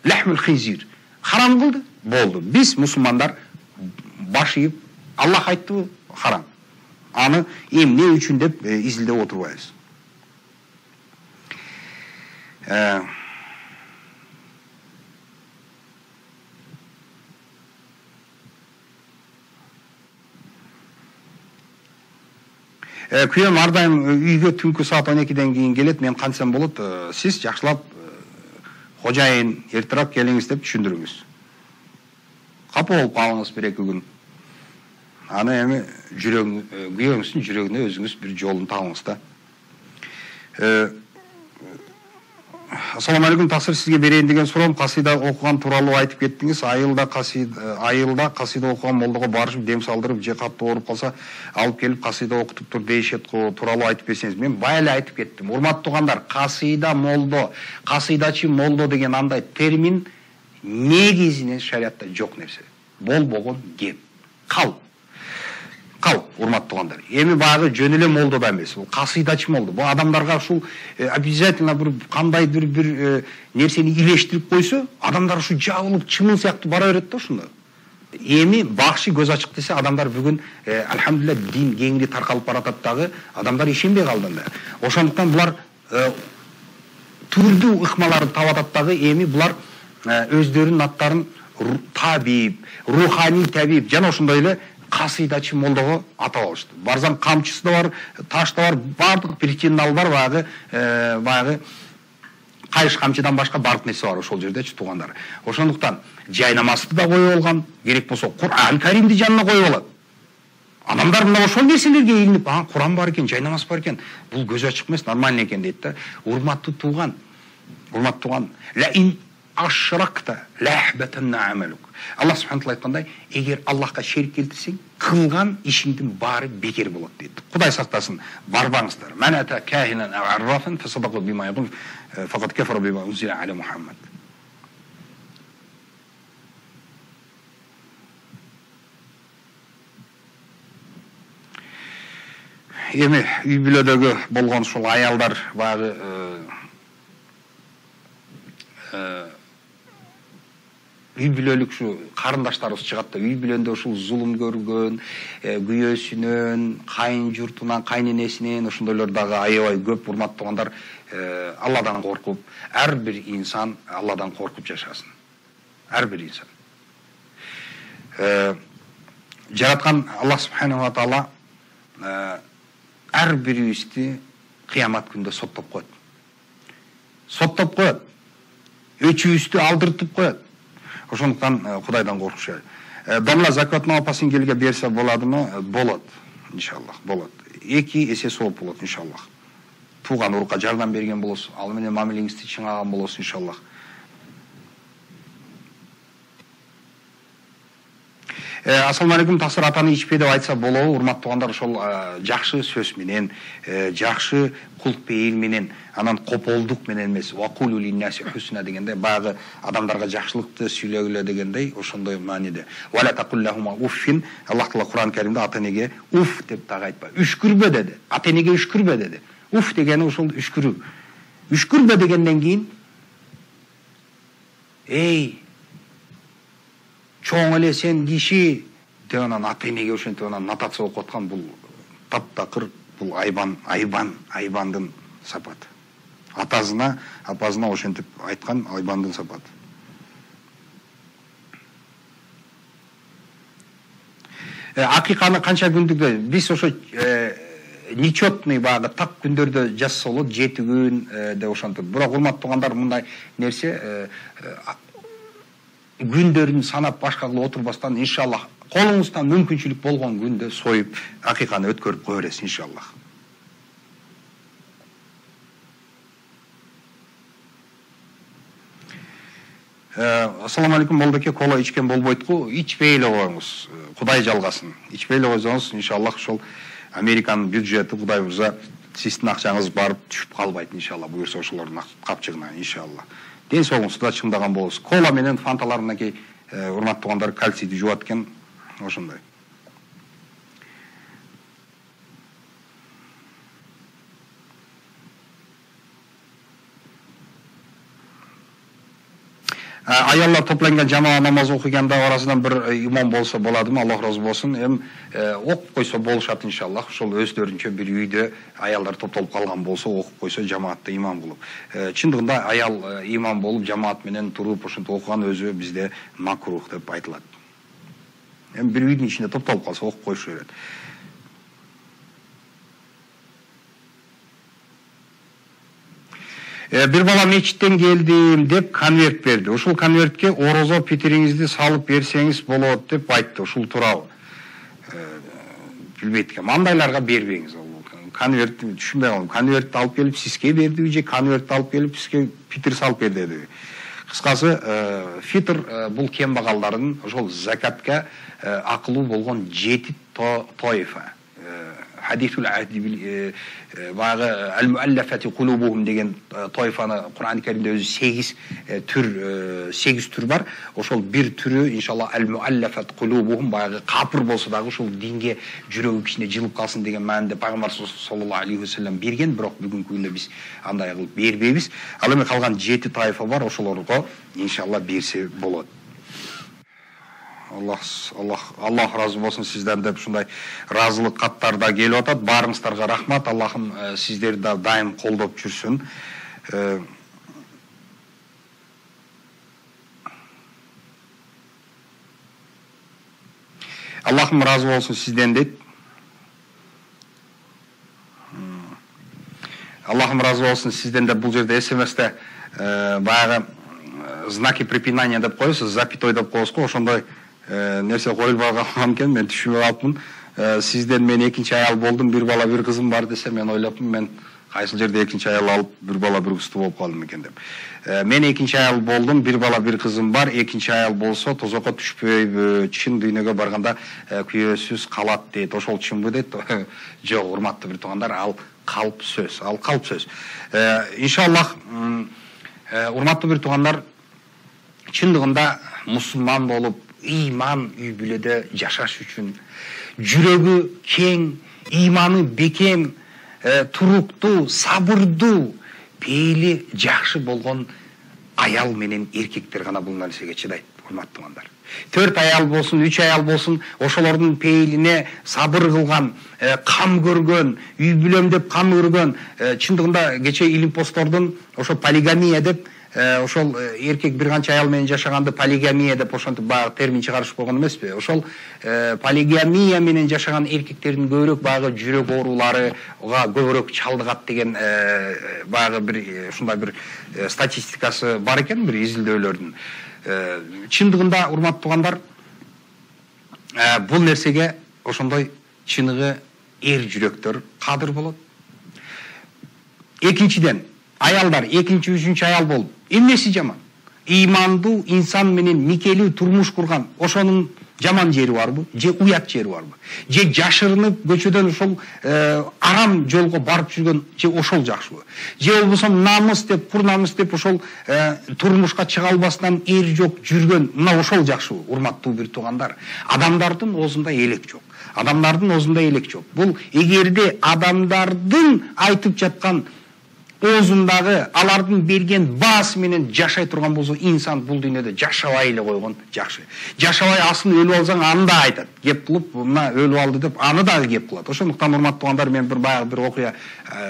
Лахмул хинзир харам кылды, болду. Биз мусулмандар баш ийип, Аллах айттыбы, харам. Аны эмне үчүн деп изилдеп отурбайбыз. Күйөөм ар дайым үйгө түнкү саат 12ден кийин келет, мен кантсам болот, сиз жакшылап кожайын эртерээк келиңиз деп түшүндүрүңүз. Капа болуп калыңыз бир эки күн. Аны эми күйөөңүздүн жүрөгүнө өзүңүз бир жолун табыңыз да. Ассаламу алейкум, таксир сизге берейин деген суроом. Касида окуган тууралуу айтып кеттиңиз. Айылда касида окуган молдого барышып, дем салдырып, же катуу ооруп калса, алып келип касида окутуп тур дейишет го, тууралуу айтып берсеңиз. Мен бая эле айтып кеттим. Урматтуу туугандар, касида молдо, касидачы молдо деген андай термин негизинен шариатта жок нерсе. Болбогон кеп. Кал, урматтуу туугандар. Эми багы жөн эле молдо да эмес, бул касидачы молдо. Бул адамдарга ушул обязательно бир кандайдыр бир нерсени илештирип койсо, адамдар ушу жабылып, чымын сыяктуу бара берет да ушунда. Эми бакшы көз ачык десе, адамдар бүгүн альхамдулилlah дин кеңири таркалып баратат дагы, адамдар ишенбей калды да. Ошондуктан булар түрдүү ыкмаларды табатат дагы, эми булар өздөрүнүн аттарын табип, руханий табип жана ошондой эле касидачы молдого атап алышты. Барсаң камчысы да бар, таш да бар, бардык причиналар бар, баягы кайыш камчыдан башка бардык нерсе бар ошол жердечи туугандар. Ошондуктан жай намазды да коюп алган, керек болсо Кур'ан Каримди жанына коюп алат. Адамдар мына ошол нерселерге илинип, Кур'ан бар экен, жай намаз бар экен, бул көз ачык эмес, нормально экен дейт да. Урматтуу тууган, ла ин ашракта ла яхбатанна амалук. Аллах субхана таала айткандай, эгер Аллахка шерик келтирсең, кылган ишиңдин баары бекер болот дейт. Кудай сактасын, барбаңыздар. Ман ата кахинан ав аррафан фасадaqu бима yaqul faqad kafara bima unzila ala Muhammad. Эми үй бүлөдөгү болгон ушул аялдар багы үй бүлөлүк ушу карындаштарыбыз чыгат да үй бүлөндө ушул зулум көргөн, күйөөсүнөн, кайын журтунан, кайненесинен ошондойлор дагы аябай көп. Урматтуу туугандар, Алладан коркуп, ар бир инсан Алладан коркуп жашасын. Ар бир инсан. Жараткан Аллах субханаху ва таала ар бирибизди кыямат күндө соттоп коет. Соттоп коет. Өчүбүздү алдыртып коет. Ошондуктан Кудайдан коркуш. Домла закаттын апасын келге берсе боладымы? Болот, иншаллах, болот. 2 эсе сооп болот, иншаллах. Тууган урукка жардам берген болосуз, ал менен мамилеңизди чыңаган болосуз, иншаллах. Assalamu alaikum, тақсыр атаны ичпе деп айтса болобу? Урматтуу туугандар, ошол жакшы сөз менен, жакшы кулк пейил менен, анан кополдук менен эмес, вакулу линнаси хусна дегенде, баягы адамдарга жакшылыкты сүйлөгүлө дегендей, ошондой мааниде. Вала тaqullahuma уффин, Аллах Таала Куран Каримде ата-энеге уф деп дагы айтпа. Үшкүрбө деди. Ата-энеге үшкүрбө деди. Уф дегени ошол үшкүрүү. Үшкүрбө дегенден кийин, эй, чоң эле сен киши деп анан ата-энеге ошентип анан нотация окуп аткан, бул таптакыр, бул айбандын сапаты. Атасына, апасына ошентип айткан айбандын сапаты. Акыйканы канча күндүккө биз ошо нечетный баягы так күндөрдө жазса болот, 7 күн деп ошентип. Бирок урматтуу туугандар, мындай нерсе күндөрүн санап башка кылып отурбастан, иншаллах, колуңуздан мүмкүнчүлүк болгон күндө союп акыйканы өткөрүп кое бересиз, иншаллах. Assalamu alaikum, молдоке, кола ичкен болбойтку, ичпей эле коюңуз. Кудай жалгасын. Ичпей эле койсоңуз, иншаллах, ошол Американын бюджети Кудай буюрса, сиздин акчаңыз барып түшүп калбайт, иншаллах, буюрса ошолордун капчыгына, иншаллах. Ден соолугуңузду чыңдаган болосуз. Кола менен фанталарынакей урматтуу туугандар кальцийди жуат экен, ошондой. Аяллар топланган жамаа намаз окуганда арасынан бир имам болсо боладымы? Аллах разы болсун. Окуп койсо болушат, иншаллах. Ошол өздөрүнчө бир үйдө аялдар топтолуп калган болсо окуп койсо, жамаатта имам болуп. Чындыгында аял имам болуп жамаат менен туруп ошентип окуган өзү бизде макрух деп айтылат. Бир үйдүн ичинде топтолуп калса окуп коюшу керек. Bir bala mecitten geldim деп конверт берди. Ушул конвертке орозо питириңизди салып берсеңиz болот деп айтты. Ушул туурабы? Билбейт экенмин. Андайларга бербеңиз. Конверт түшүнбөй калдым. Конвертти алып келип сизге бердиби же конвертти алып келип сизге питир салып берди дедиби? Кыскасы, фитр бул кембагалдардын ошол закатка акылуу болгон 7 тоифа. Hadithul ahdi баягы al-muallafati qulubuhum деген тойфаны Кур'ан Каримде өзү 8 түр бар. Ошол бир түрү иншалла al-muallafat qulubuhum баягы капыр болсо дагы ушул динге жүрөгү кичине жылып калсын деген мааниде пайгамбар саллаллаху алейхи ва саллям берген, бирок бүгүнкү күндө биз андай кылып бербейбиз. Ал эми калган 7 тайфа бар, ошолорго иншалла берсе болот. Аллах разы болсын сизден деп ушундай разылык каттарда келип атат. Барыңыздарга рахмат. Аллахым сиздерди да дайым колдоп жүрсүн. Аллахым разы болсын сизден дейт. Аллахым разы болсын сизден деп бул жерде СМСте баягы знаки препинания деп коесуз, запятой деп коесуз го, ошондой нерсе коюлбай калган экен, мен түшүнбөй калыпмын. Сизден мен экинчи аял болдум, бир бала бир кызым бар десе, мен ойлоптум, мен кайсыл жерде экинчи аял алып, бир бала бир кызды болуп калдым экен деп. Мен экинчи аял болдум, бир бала бир кызым бар, экинчи аял болсо тозокко түшпөйбү, чын дүйнөгө барганда күйөөсүз калат дейт. Ошол чынбы дейт? Жок, урматтуу бир туугандар, ал калп сөз, Иншаллах, урматтуу бир туугандар, чындыгында мусулман болуп, иман үй бүлөдө жашаш үчүн жүрөгү кең, иманы бекем, туруктуу, сабырдуу, пейили жакшы болгон аял менен эркектер гана бул нерсеге чыдайт. урматтуу туугандар. 4 аял болсун, 3 аял болсун, ошолордун пейилине сабыр кылган, кам көргөн, үй бүлөм деп кам көргөн, чындыгында кече илим постордун ошо полигамия деп ошол эркек бир канча аял менен жашаганды полигамия деп ошентип баягы термин чыгарышып койгон эмеспи? Ошол полигамия менен жашаган эркектердин көбүрөөк баягы жүрөк ооруларга көбүрөөк чалдыгат деген баягы бир ушундай бир статистикасы бар экен, бир изилдөөлөрдүн. Чындыгында урматтуу туугандар, бул нерсеге ошондой чыныгы эр жүрөктөр кадыр болот. Экинчиден, аялдар экинчи, үчүнчү аял болуп, эмнеси жаман? Ыймандуу инсан менен никелүү турмуш курган, ошонун жаман жери барбы? Же уят жери барбы? Же жашырынып көчөдөн ошол арам жолго барып жүргөн, же ошол жакшыбы? Же болбосо намыс деп, кур намыс деп ошол турмушка чыга албастан эр жок жүргөн, мына ошол жакшыбы? Урматтуу бир туугандар, адамдардын оозунда элек жок. Адамдардын оозунда элек жок. Бул эгерде адамдардын айтып жаткан оозундагы алардын берген баасы менен жашай турган болсо, инсан бул дүйнөдө жашабай эле койгон жакшы. Жашабай асын өлүп алсаң, аны да айтат. Кеп кылып, мына өлүп алды деп, аны дагы кеп кылат. Ошондуктан урматтуу туугандар, мен бир баягы бир окуя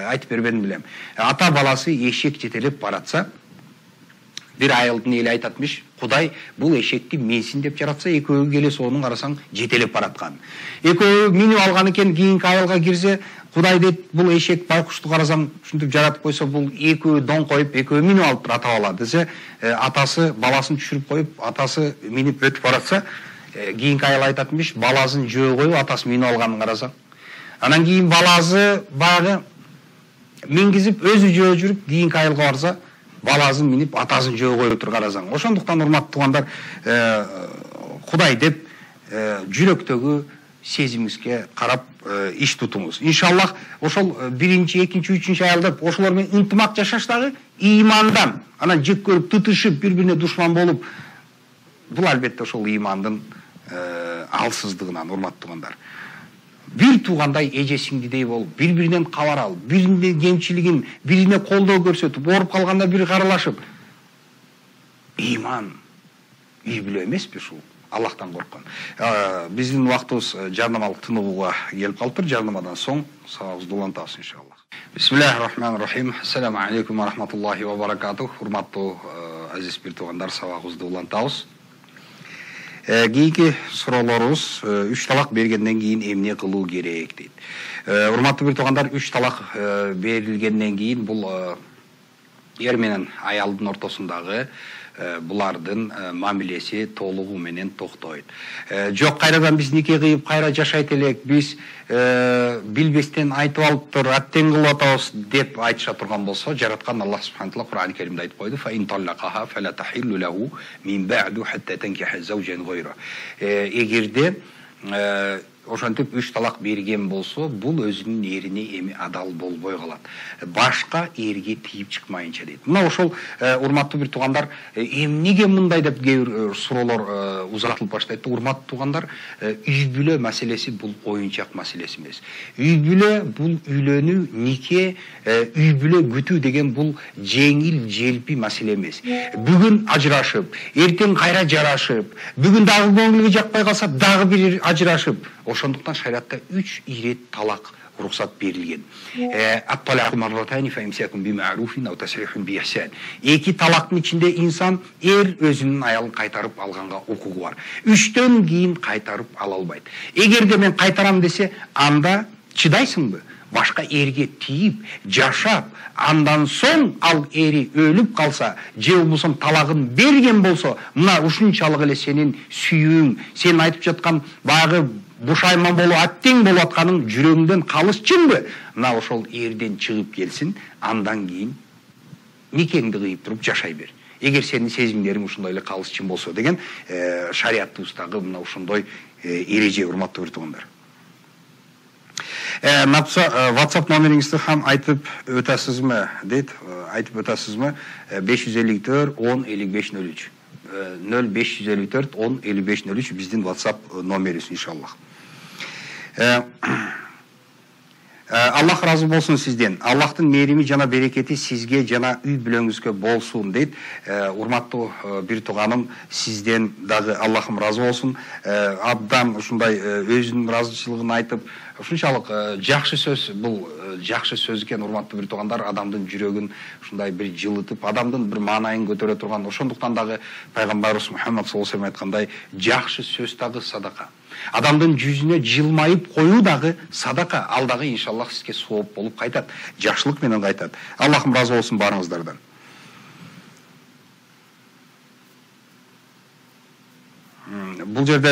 айтып бербедим билем. Ата баласы эшек жетелеп баратса, бир айылдын эли айтатмыш, Кудай бул эшекти менсин деп жаратса, экөө келе сонун карасаң жетелеп бараткан. Экөө минип алган экен, кийинки айылга кирсе, Кудай дейт, бул эшек байкушту карасаң, ушинтип жаратып койсо, бул экөө дон коюп, экөө минип алып ата бала десе, атасы баласын түшүрүп коюп, атасы минип өтүп баратса, кийинки айыл айтатмыш, баласын жөө коюп, атасы минип алганын карасаң. Анан кийин баласы баягы мингизип, өзү жөө жүрүп, кийинки айылга барса, баласын минип, атасын жөө коюп тур карасаң. Ошондуктан урматтуу туугандар, Кудай деп жүрөктөгү сезимибизге карап иш тутуңуз. Иншаллах, ошол биринчи, экинчи, үчүнчү аял деп ошолор менен ынтымак жашаш дагы ыймандан, анан жек көрүп, тытышып, бири-бирине душман болуп, бул албетте ошол ыймандын алсыздыгынан, урматтуу туугандар. Бир туугандай эже сиңдидей болуп, бири-биринен кабар алып, биринин кемчилигин, бирине колдоо көрсөтүп, ооруп калганда бири каралашып. Ыйман үй бүлө эмеспи ушул? Аллахтан корккон. Биздин убактыбыз жарнамалык тыныгууга келип калыптыр. Жарнамадан соң сабагыбызды улантабыз иншаллах. Бисмиллахир-рахманир-рахим. Ассаламу алейкум ва рахматуллахи ва баракатух. Урматтуу азиз бир туугандар, сабагыбызды улантабыз. Кийинки суроолорубуз 3 талак бергенден кийин эмне кылуу керек дейт. Урматтуу бир туугандар, 3 талак берилгенден кийин бул эр менен аялдын ортосундагы булардын мамилеси толугу менен токтойт. Жок, кайрадан биз нике кыйып, кайра жашайт элек, биз билбестен айтып алыптыр, аттен кылып атабыз деп айтыша турган болсо, жараткан Аллах субханаху ва таала Кур'ан-ы Каримде айтып койду: "Фа ин таллакаха фала тахиллу лаху мин ба'ду хатта танкиха завжан гайра." Эгерде ошентип 3 талак берген болсо, бул өзүнүн эрине эми адал болбой калат. Башка эрге тийип чыкмайынча дейт. Мына ошол урматтуу бир туугандар, эмнеге мындай деп кээ бир суроолор узатылып баштайт. Урматтуу туугандар, үй бүлө маселеси бул оюнчак маселеси эмес. Үй бүлө бул үйлөнүү, нике, үй бүлө күтүү деген бул жеңил, желпи маселе эмес. Бүгүн ажырашып, эртең кайра жарашып, бүгүн дагы көңүлгө жакпай калса, дагы бир ажырашып. Ошондуктан шариатта 3 ирет талак уруксат берилген. Ат-талаку марратайни фа имсакун бима'руфин ау тасрихун биихсан. 2 талактын ичинде инсан эр өзүнүн аялын кайтарып алганга укугу бар. 3төн кийин кайтарып ала албайт. Эгерде мен кайтарам десе, анда чыдайсыңбы? Башка эрге тийип, жашап, андан соң ал эри өлүп калса, же болбосо талагын берген болсо, мына ушунчалык эле сенин сүйүүң, сен айтып жаткан баягы бушайман болуп, аттең болуп атканың жүрөгүңдөн калышчынбы? Мына ошол эрден чыгып келсин, андан кийин никеңди кыйып туруп жашай бер. Эгер сенин сезимдериң ушундай эле калышчын болсо деген шариятыбыздагы мына ушундай эреже, урматтуу бир туугандар. WhatsApp номериңизди ham айтып өтөсүзмү дейт, айтып өтөсүзмү? 554 10 55 03. 0554 10 55 03 биздин WhatsApp номерибиз иншаллах. Аллах разы болсын сізден. Аллахтың мейірімі жана берекеті сізге жана үй бүлөңүзгө болсын дейді. Урматтуу бир туганым, сізден дағы Аллахым разы болсын. Абдан ушундай өзүнүн разычылыгын айтып, ушунчалык жакшы сөз, бул жакшы сөз экен. Урматтуу бир тугандар, адамдын жүрөгүн ушундай бир жылытып, адамдын бир маанайын көтөрө турган. Ошондуктан дагы пайгамбарыбыз Мухаммад саллаллаху алейхи айткандай, жакшы сөз дагы садака. Адамдын жүзүнө жылмайып коюу дагы садака. Ал дагы иншаллах сизге сооп болуп кайтат, жакшылык менен кайтат. Аллахым разы болсун барыңыздардан. Бул жерде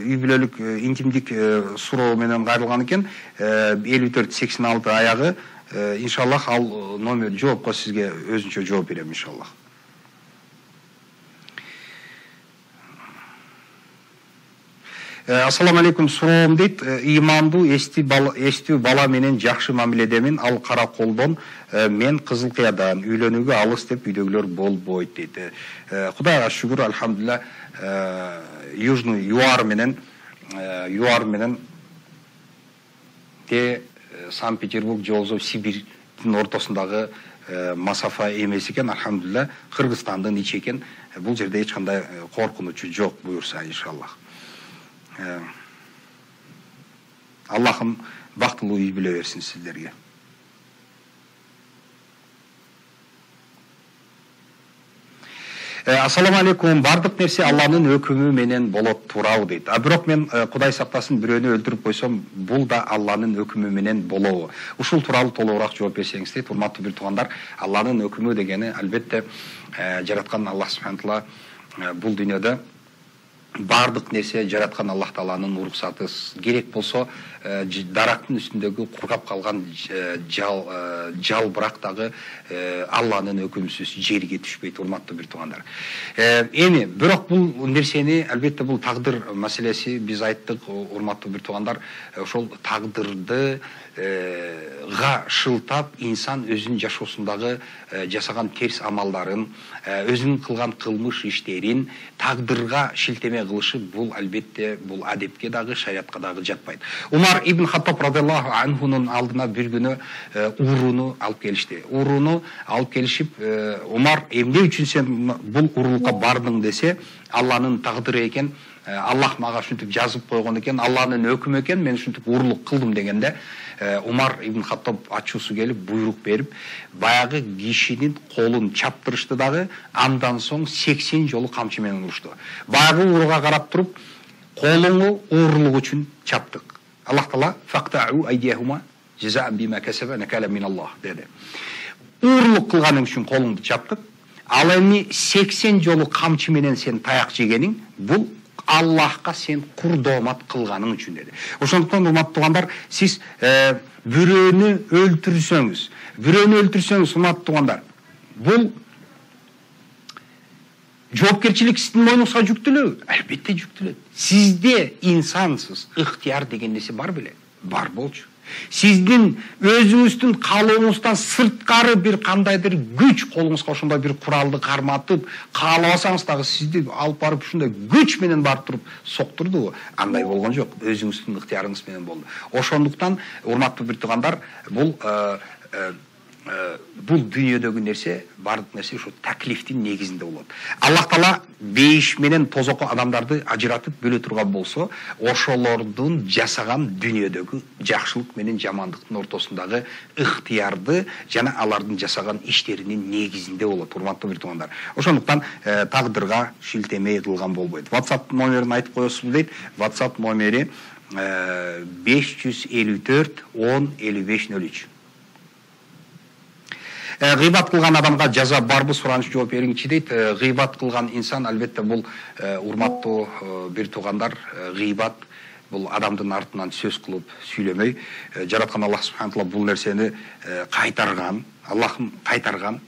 үй бүлөлүк интимдик суроо менен кайрылган экен. 54-86 аягы. Иншаллах ал номер жоопко сизге өзүнчө жооп берем иншаллах. Ассаламу алейкум, суроом дейт. Имандуу эстүү бала менен жакшы мамиледемин. Ал кара колдон, мен Кызыл Кыядан, үйлөнүүгө алыс деп үйдөгүлөр болбойт дейт. Кудайга шүгүр, алхамдулилlah, Южный Юар менен те Санкт-Петербург, Жолзов, Сибирьдин ортосундагы масафа эмес экен, алхамдулилlah. Кыргызстандын ичи экен. Бул жерде эч кандай коркунучу жок, буюрса иншаллах. Аллахым бактылуу үй бүлө берсин сиздерге. Ассаламу алейкум, бардык нерсе Алланын өкүмү менен болот туурабы дейт. Бирок мен Кудай сактасын бирөөнү өлтүрүп койсом, бул да Алланын өкүмү менен болобу? Ушул тууралуу толугураак жооп берсеңиз дейт. Урматтуу бир туугандар, Алланын өкүмү дегени албетте жараткан Аллах субханала бул дүйнөдө бардык нерсе жараткан Аллах Тааланын уруксаты. Керек болсо дарактын үстүндөгү кургап калган жалбырак дагы Алланын өкүмүсүз жерге түшпөйт, урматтуу бир туугандар. Эми бирок бул нерсени албетте бул тагдыр маселеси, биз айттык, урматтуу бир туугандар, ошол тагдырды шылтап инсан өзүнүн жашоосундагы жасаган терс амалдарын, өзүнүн кылган кылмыш иштерин тагдырга шилтеме кылышы, бул албетте бул адепке дагы, шариатка дагы жатпайт. Умар ибн Хаттаб радиаллаху анхунун алдына бир күнү урууну алып келишти. Урууну алып келишип, Умар, эмне үчүн сен бул уруулукка бардың десе, Алланын тагдыры экен, Аллах мага ушинтип жазып койгон экен, Алланын өкүмү экен, мен ушинтип уруулук кылдым дегенде, Умар ибн Хаттаб ачуусу келип, буйрук берип, баягы кишинин колун чаптырышты дагы, андан соң 80 жолу камчы менен урушту. Баягы урууга карап туруп, колуңу уурулук үчүн чаптык. Аллах Таала фактау айдияхума жазаан бима касаба накала мин Аллах деди. Уурулук кылганың үчүн колуңду чаптык. Ал эми 80 жолу камчы менен сен таяк жегениң, бул Аллахка сен курдоомат кылганың үчүн деди. Ошондуктан урматтуу туугандар, сиз бирөөнү өлтүрсөңүз, урматтуу туугандар, бул жоопкерчилик сиздин мойнуңузга жүктөлөбү? Албетте жүктөлөт. Сизде инсансыз, ыктыяр деген нерсе бар беле? Бар болчу. Сиздин өзүңүздүн каалооңуздан сырткары бир кандайдыр күч колуңузга ошондой бир куралды карматып, каалабасаңыз дагы сизди алып барып ушундай күч менен барып туруп соктурду. Андай болгон жок. Өзүңүздүн ыктыярыңыз менен болду. Ошондуктан урматтуу бир туугандар, бул дүйнөдөгү нерсе, бардык нерсе ошо таклифтин негизинде болот. Аллах Таала бейиш менен тозокко адамдарды ажыратып бөлө турган болсо, ошолордун жасаган дүйнөдөгү жакшылык менен жамандыктын ортосундагы ыктыярды жана алардын жасаган иштеринин негизинде болот, урматтуу бир туугандар. Ошондуктан тагдырга шилтеме кылган болбойт. WhatsApp номерин айтып коесузбу дейт. WhatsApp номери 554 10 5503. Гыйбат кылган адамга жаза барбы, сураныш жооп бериңчи дейт. Гыйбат кылган инсан албетте бул, урматтуу бир туугандар, гыйбат бул адамдын артынан сөз кылып сүйлөмөй, жараткан Аллах субханала бул нерсени кайтарган, Аллахым кайтарган.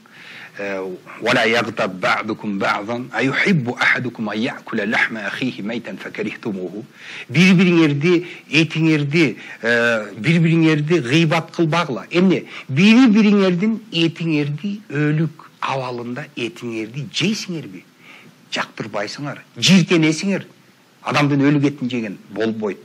ولا يغتب بعضكم بعضا أيحب أحدكم أن يأكل لحم أخيه ميتا فكرهتموه. Бири-бириңерди гыйбат кылбагыла. Эмне? Бири-бириңердин этиңерди өлүк абалында этиңерди жейсиңерби? Жактырбайсыңар, жиркенесиңер. Адамдын өлүк этин жеген болбойт.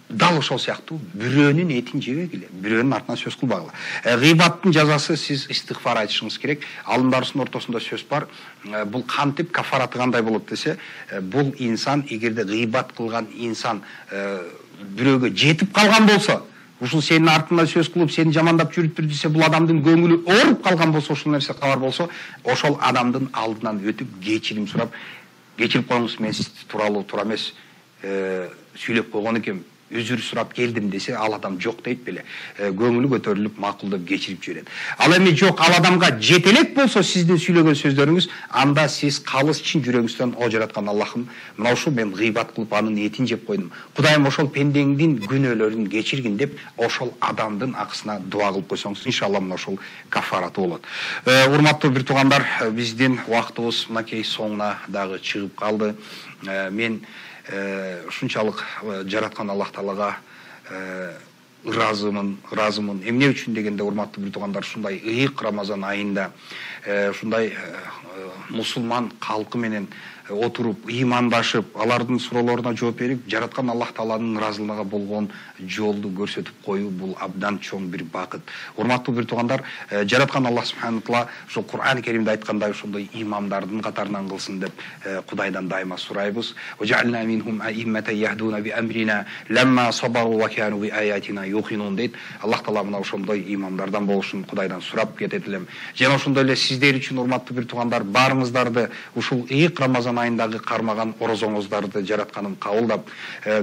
дал ошол сыяктуу бирөөнүн этин жебегиле, бирөөнүн артынан сөз кылбагыла. Гыйбаттын жазасы сиз истигфар айтышыңыз керек. Алымдарыбыздын ортосунда сөз бар. Бул кантип кафараты кандай болот десе, бул инсан эгерде гыйбат кылган инсан бирөөгө жетип калган болсо, ушул сенин артынан сөз кылып, сени жамандап жүрүптүр десе, бул адамдын көңүлү ооруп калган болсо, ушул нерсе кабар болсо, ошол адамдын алдынан өтүп кечирим сурап, кечирип коюңуз, мен сиз тууралуу туура эмес сүйлөп койгон экенмин, өзүр сурап келдим десе, ал адам жок дейт беле. Көңүлү көтөрүлүп, макулдап кечирип жиберет. Ал эми жок, ал адамга жете элек болсо сиздин сүйлөгөн сөздөрүңүз, анда сиз калыс чын жүрөгүңүздөн, о жараткан Аллахым, мына ушул мен гыйбат кылып анын этин жеп койдум. Кудайым ошол пендеңдин күнөөлөрүн кечиргин деп, ошол адамдын акысына дуа кылып койсоңуз, иншалла мына ошол кафараты болот. Урматтуу бир туугандар, биздин убактыбыз мынакей соңуна дагы чыгып калды. Мен ушунчалык жараткан Аллах Таалага ыраазымын. Эмне үчүн дегенде, урматтуу бир туугандар, ушундай ыйык Рамазан айында ушундай мусулман калкы менен отуруп, ыймандашып, алардын суроолоруна жооп берип, жараткан Аллах Тааланын ыраазылыгына болгон жолду көрсөтүп коюу, бул абдан чоң бир бакыт. Урматтуу бир туугандар, жараткан Аллах субхана таала ошол Кур'ан Керимде айткандай ошондой имамдардын катарынан кылсын деп Кудайдан дайыма сурайбыз. Важална минхум аиммата яхдуна би амрина ламма сабару ва кану би аятина юқинун дейт. Аллах Таала мына ошондой имамдардан болушун Кудайдан сурап кетет элем. Жана ошондой эле сиздер үчүн, урматтуу бир туугандар, баарыңыздарды ушул ыйык Рамазан айындагы кармаган орозоңуздарды жаратканым кабылдап,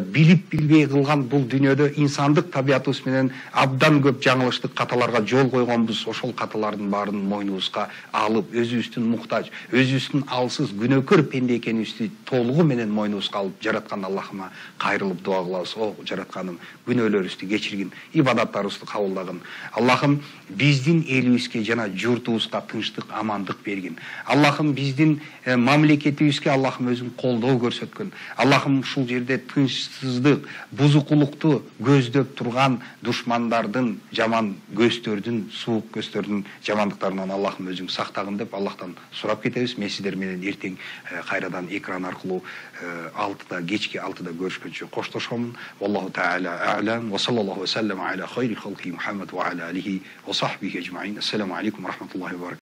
билип билбей кылган бул дүйнөдө инсандык табиятыбыз менен абдан көп жаңылыштык каталарга жол койгонбуз. Ошол каталардын баарын мойнубузга алып, өзүбүздүн муктаж, өзүбүздүн алсыз, күнөөкөр пенде экенибизди толугу менен мойнубузга алып, жараткан Аллахыма кайрылып дуа кылабыз. О жаратканым, күнөөлөрүбүздү кечиргин, ибадаттарыбызды кабылдагын. Аллахым биздин элибизге жана журтубузга тынчтык, амандык бергин. Аллахым биздин мамлекетибизге Аллахым өзүң колдоо көрсөткөн. Аллахым ушул жерде тынчсыздык, бузукулукту көздөп турган душмандардын, жаман көздөрдүн, суук көздөрдүн жамандыктарынан Аллахым өзүң сактагын деп Аллахтан сурап кетебиз. Мен сиздер менен эртең кайрадан экран аркылуу 6-да, кечки 6-да көрүшкөнчө коштошомун. Wallahu ta'ala a'lam wa sallallahu wa sallama ala khayri khalqi Muhammad wa ala alihi wa sahbihi ajma'in. Assalamu alaikum wa rahmatullahi wa barakatuh.